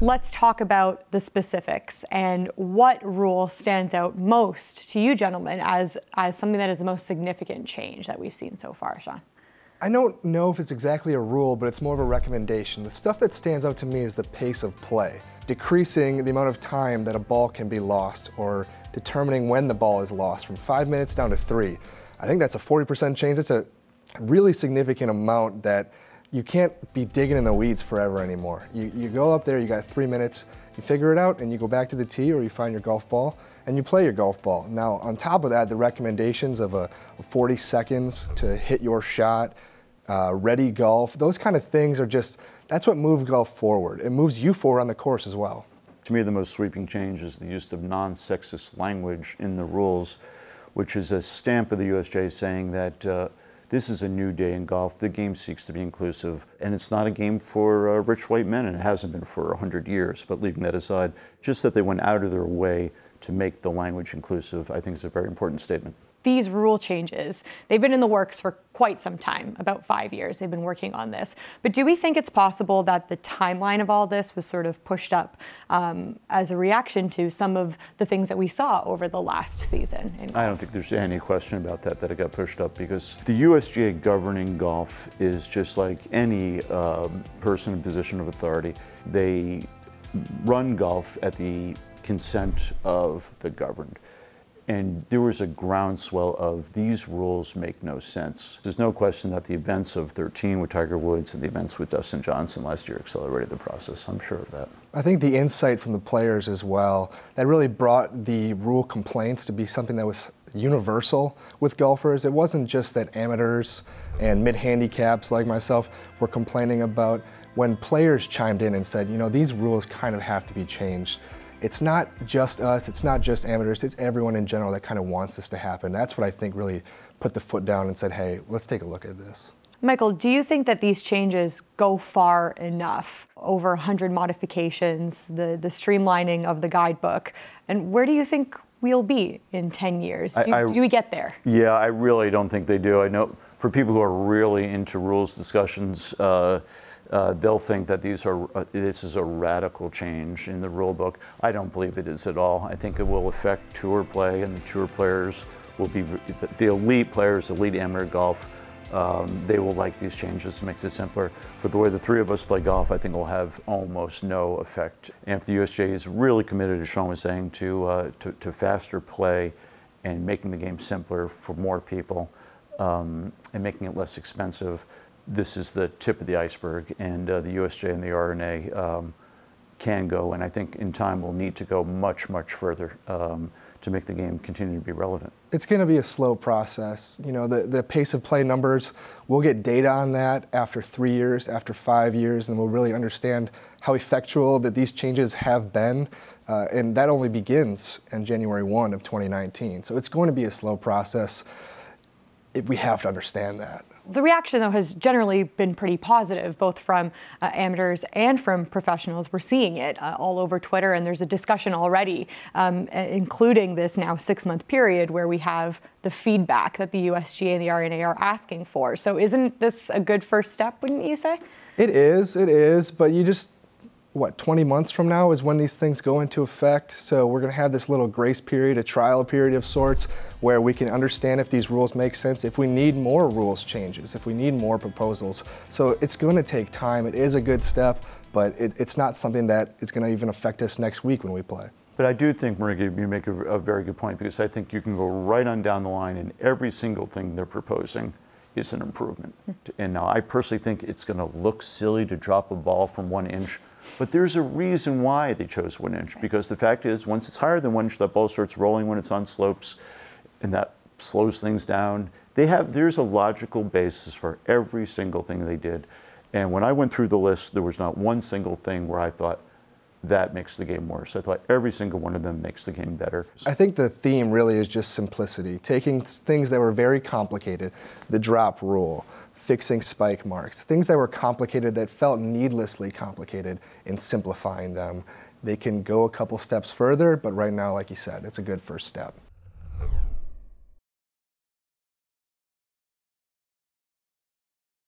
Let's talk about the specifics and what rule stands out most to you gentlemen as something that is the most significant change that we've seen so far, Sean. I don't know if it's exactly a rule, but it's more of a recommendation. The stuff that stands out to me is the pace of play, decreasing the amount of time that a ball can be lost or determining when the ball is lost from 5 minutes down to 3. I think that's a 40% change. It's a really significant amount that you can't be digging in the weeds forever anymore. You go up there, you got 3 minutes, you figure it out, and you go back to the tee or you find your golf ball and you play your golf ball. Now, on top of that, the recommendations of a 40 seconds to hit your shot, ready golf, those kind of things are just, that's what moves golf forward. It moves you forward on the course as well. To me, the most sweeping change is the use of non-sexist language in the rules, which is a stamp of the USGA saying that this is a new day in golf. The game seeks to be inclusive, and it's not a game for rich white men, and it hasn't been for 100 years. But leaving that aside, just that they went out of their way to make the language inclusive, I think is a very important statement. These rule changes, they've been in the works for quite some time, about 5 years they've been working on this. But do we think it's possible that the timeline of all this was sort of pushed up as a reaction to some of the things that we saw over the last season in golf? I don't think there's any question about that it got pushed up, because the USGA governing golf is just like any person in position of authority. They run golf at the consent of the governed. And there was a groundswell of these rules make no sense. There's no question that the events of 13 with Tiger Woods and the events with Dustin Johnson last year accelerated the process. I'm sure of that. I think the insight from the players as well, that really brought the rule complaints to be something that was universal with golfers. It wasn't just that amateurs and mid-handicaps like myself were complaining about. When players chimed in and said, you know, these rules kind of have to be changed. It's not just us, it's not just amateurs, it's everyone in general that kind of wants this to happen. That's what I think really put the foot down and said, hey, let's take a look at this. Michael, do you think that these changes go far enough? Over 100 modifications, the streamlining of the guidebook, and where do you think we'll be in 10 years? Do we get there? Yeah, I really don't think they do. I know for people who are really into rules discussions, they'll think that this is a radical change in the rule book. I don't believe it is at all. I think it will affect tour play, and the tour players will be, the elite players, elite amateur golf, they will like these changes. It makes it simpler. For the way the three of us play golf, I think it will have almost no effect. And if the USGA is really committed, as Sean was saying, to faster play and making the game simpler for more people, and making it less expensive, this is the tip of the iceberg, and the USGA and the R&A can go, and I think in time we'll need to go much, much further to make the game continue to be relevant. It's going to be a slow process. You know, the pace of play numbers, we'll get data on that after 3 years, after 5 years, and we'll really understand how effectual that these changes have been, and that only begins in January 1 of 2019. So it's going to be a slow process. We have to understand that. The reaction, though, has generally been pretty positive, both from amateurs and from professionals. We're seeing it all over Twitter, and there's a discussion already, including this now 6-month period where we have the feedback that the USGA and the R&A are asking for. So isn't this a good first step, wouldn't you say? It is, but you just, what, 20 months from now is when these things go into effect. So we're going to have this little grace period, a trial period of sorts, where we can understand if these rules make sense, if we need more rules changes, if we need more proposals. So it's going to take time. It is a good step, but it's not something that is going to even affect us next week when we play. But I do think, Marika, you make a very good point, because I think you can go right on down the line, and every single thing they're proposing is an improvement. And now I personally think it's going to look silly to drop a ball from 1 inch. But there's a reason why they chose 1 inch, because the fact is, once it's higher than 1 inch, that ball starts rolling when it's on slopes, and that slows things down. There's a logical basis for every single thing they did. And when I went through the list, there was not one single thing where I thought, that makes the game worse. I thought every single one of them makes the game better. I think the theme really is just simplicity, taking things that were very complicated, the drop rule, fixing spike marks, things that were complicated, that felt needlessly complicated, and simplifying them. They can go a couple steps further, but right now, like you said, it's a good first step.